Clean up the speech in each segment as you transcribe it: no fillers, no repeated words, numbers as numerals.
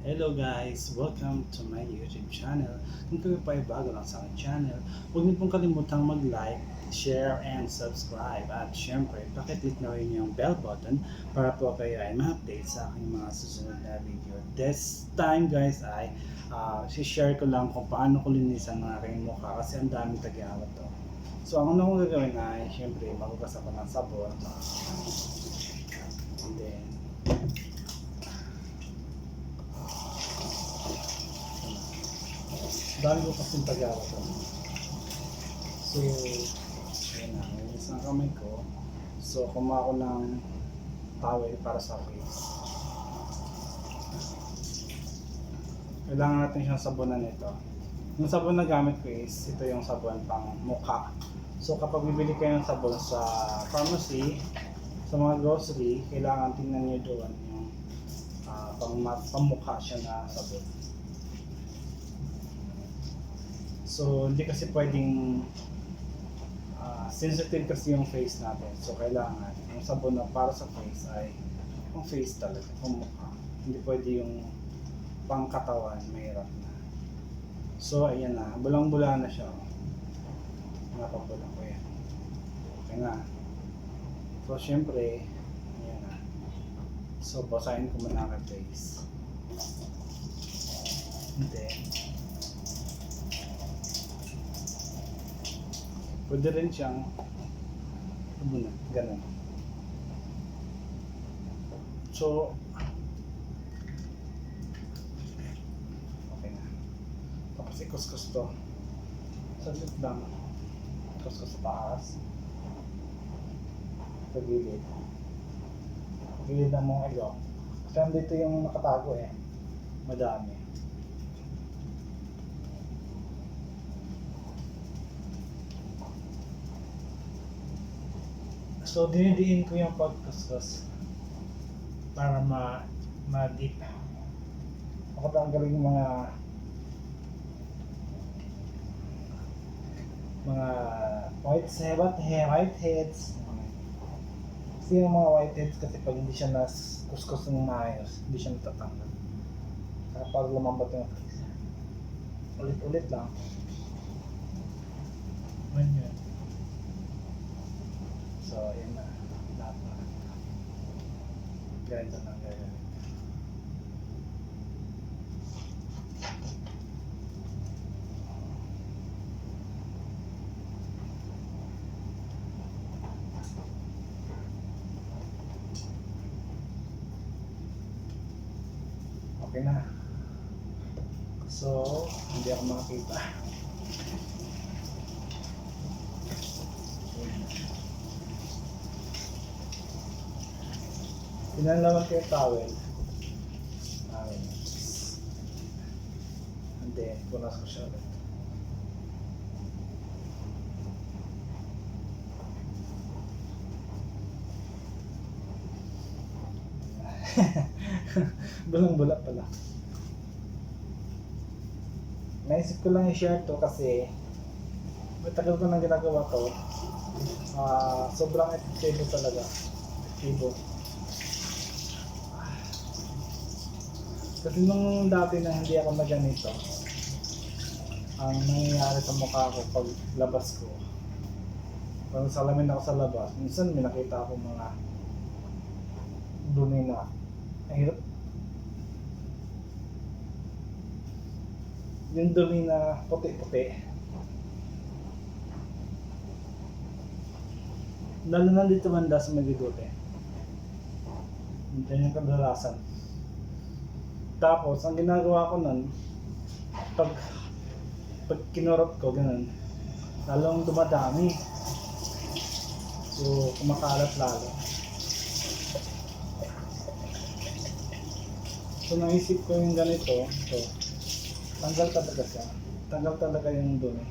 Hello guys! Welcome to my YouTube channel. Kung kayo pa ay bago lang sa aking channel, huwag niyo pong kalimutang mag-like, share, and subscribe. At syempre, pakiclick na rin yung bell button para po kayo ay ma-update sa aking mga susunod na video. This time guys ay share ko lang kung paano ko linisan ang aking mukha kasi ang daming tagyawat to. So ang una kong gagawin ay syempre magugas ako ng sabon. And then dami ko kasing tagyawat to. So, ayun na, nilinis ang kamay ko. So, kumuha ko ng towel para sa face. Kailangan natin siyang sabunan nito. Yung sabon na gamit ko is, ito yung sabon pang mukha. So, kapag bibili kayo ng sabon sa pharmacy, sa mga grocery, kailangan tingnan nyo doon yung pang mukha siya na sabon. So, hindi kasi pwedeng sensitive kasi yung face natin. So, kailangan yung sabon na para sa face ay yung face talaga, yung mukha. Hindi pwede yung pangkatawan, mahirap na. So, ayan na. Bulang-bula na siya. Napabulang ko yan. Okay na. So, syempre, ayan na. So, basahin ko muna ang face. Hindi. Pwede rin siyang muna, ganun. So, okay na. Tapos ikuskus to. Saglit lang. Ikuskus sa taas. Sa gilid. Gilid ng mga ilong. Kasi dito yung nakatago eh. Madami. So, dinidiin ko yung pagkuskus para ma-dip. Ako tanggalin yung mga whiteheads. Kasi yung mga whiteheads kasi pag hindi siya kuskus ng maayos, hindi siya natatanggal. Kaya pag lumambat yung face, ulit-ulit lang. Ganyan. So, yun na. Lahat na. Ganito na gagawin. Okay na. So, hindi ako makakita. Pinalaman ko yung towel. And then, punas ko siya ulit. Bulang-bula pala. Naisip ko lang i-share to kasi matagal ko nang ginagawa to. Sobrang epektibo talaga. Epektibo. Kasi nung dati na hindi ako na ganito, ang nangyayari sa mukha ko pag labas ko, pag salamin ako sa labas, minsan may nakita ako mga dumi na hirap. Yung dumi na puti-puti, lalo na dito banda sa may bigote. Yan yung kadalasan. Tapos, ang ginagawa ko nun, pag kinurot ko, ganun, lalong dumadami. So, kumakalat lalo. So, naisip ko yung ganito, so, tanggal talaga siya. Tanggal talaga yung dumi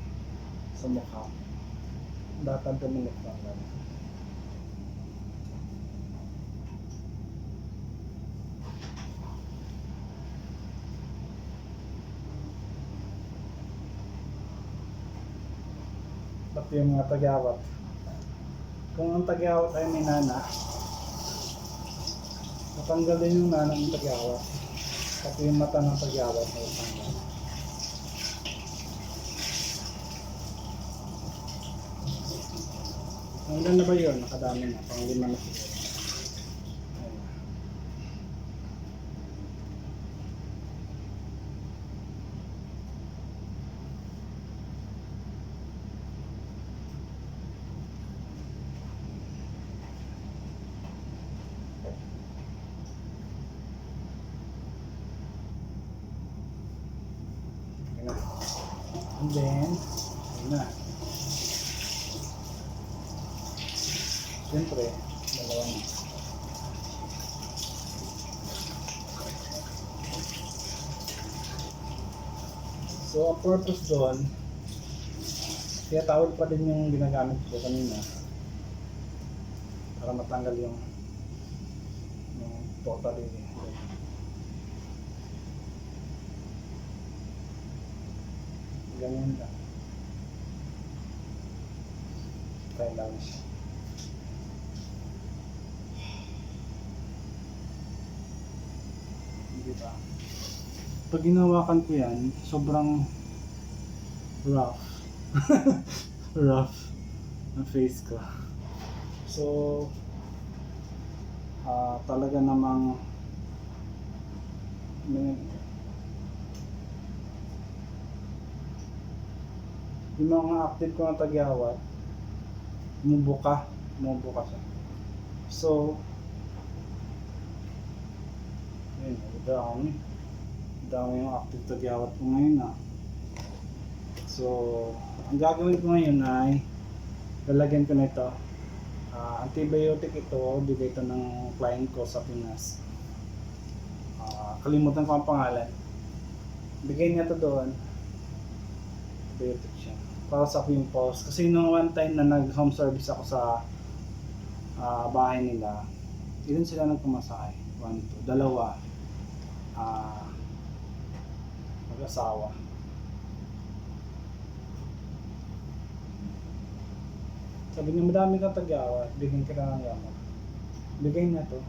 sa mukha. Dapat dumi nito ang ganito. Pati yung mga tagyawat. Kung ang tagyawat ay may nana, natanggal din yung nana ng tagyawat. Pati yung mata ng tagyawat na itanggal. Hanggang na ba yun? Nakadami na. Pang 5 na siguro. Ayun. Ayun na. And then, ayun na. Siyempre, dalawa na. So, ang purpose doon, kaya towel pa din yung ginagamit ko kanina para matanggal yung totally. Ganyan lang. Kaya lang siya. Diba? Pag ginawakan ko yan, sobrang rough. Rough na face ko. So, talaga namang yung mga active ko na tagyawat, umubuka siya. So, ayun, dami yung active tagyawat ko ngayon na. So, ang gagawin ko ngayon ay lalagyan ko na ito. Antibiotic ito, bigay ito ng client ko sa Pinas. Kalimutan ko ang pangalan. Bigay niya ito doon. Antibiotic siya. Para sa pimples. Kasi nung one time na nag-home service ako sa bahay nila, ilan sila nagpumasahe? 1, 2, dalawa. Mag-asawa. Sabi niya, madami kang tagyawat, bigyan ka na ng gamot. Bigay na to.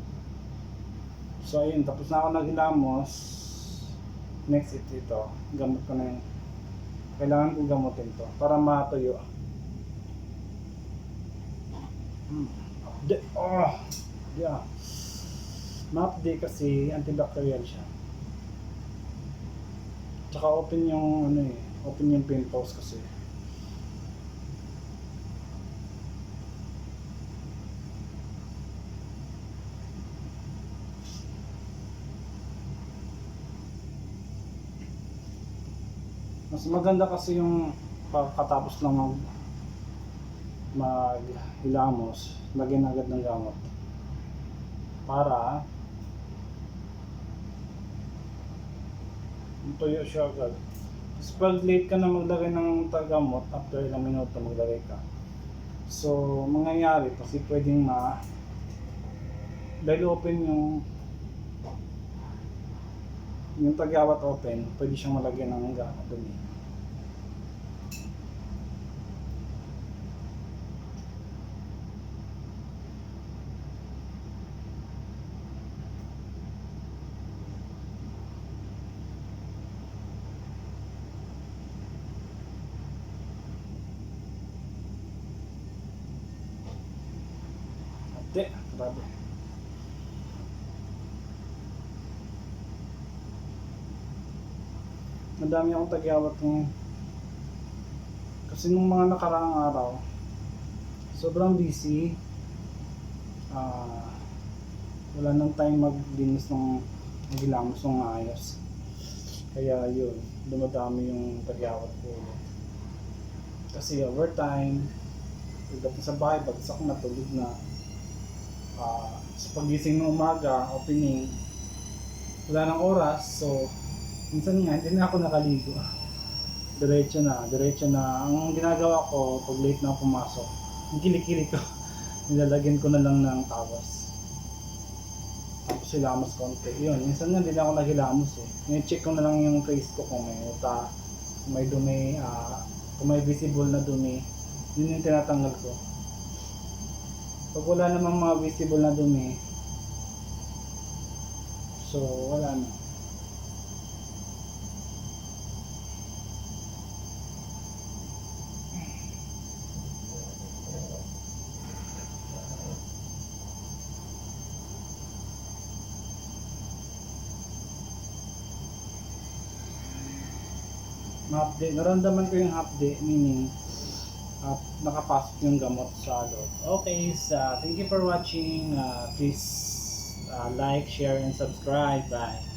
So ayun, tapos na ako naghilamos. Next ito, gamot ko na yung kailangan ko gamutin to para matuyo. Yeah. MAPD kasi antibacterial siya. Tsaka open yung open yung pimples kasi. Mas maganda kasi yung pagkatapos lang maghilamos, lagyan agad ng gamot. Para tuyo siya agad. Tapos pag late ka na maglagay ng gamot, after ilang minuto maglagay ka. So, mangyayari kasi pwedeng dahil open yung tagyawat open, pwede siyang malagyan ng dumi. Ate, grabe. Madami akong tagyawat ngayon. Kasi nung mga nakaraang araw, sobrang busy. Wala nang time maglinis ng maghilamos ng ayos. Kaya yun, dumadami yung tagyawat ko. Kasi overtime, pagdating sa bahay, bagsak na, tulog na. Sa pagising ng umaga, opening, wala nang oras, so minsan nga, hindi na ako nakaligo. Diretso na. Ang ginagawa ko, pag late na pumasok, ang kilikili ko, nilalagyan ko na lang ng tawas. Tapos hilamos konti. Yun, minsan nga hindi na ako naghilamos eh. Check ko na lang yung face ko kung may uta, kung may dumi, kung may visible na dumi. Yun yung tinatanggal ko. Pag wala namang mga visible na dumi, so wala na. ma-update. Naramdaman ko yung update, meaning nakapasok yung gamot sa loob. Okay, thank you for watching. Please like, share, and subscribe. Bye.